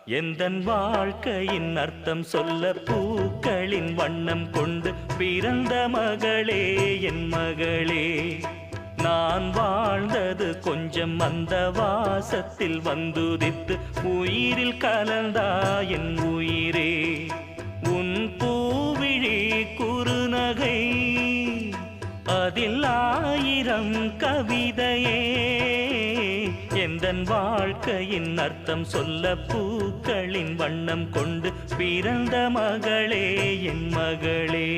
எந்தன் வாழ்க்கையின் அர்த்தம் சொல்ல பூக்களின் வண்ணம் கொண்டு பிறந்த மகளே என் மகளே. நான் வாழ்ந்தது கொஞ்சம் அந்த வாசத்தில் வந்துதித்து உயிரில் கலந்தா என் உயிரே. உன் பூவிழி குறுநகை அதில் ஆயிரம் கவிதையே. எந்தன் வாழ்க்கையின் அர்த்தம் சொல்ல பூக்களின் வண்ணம் கொண்டு பிறந்த மகளே என் மகளே.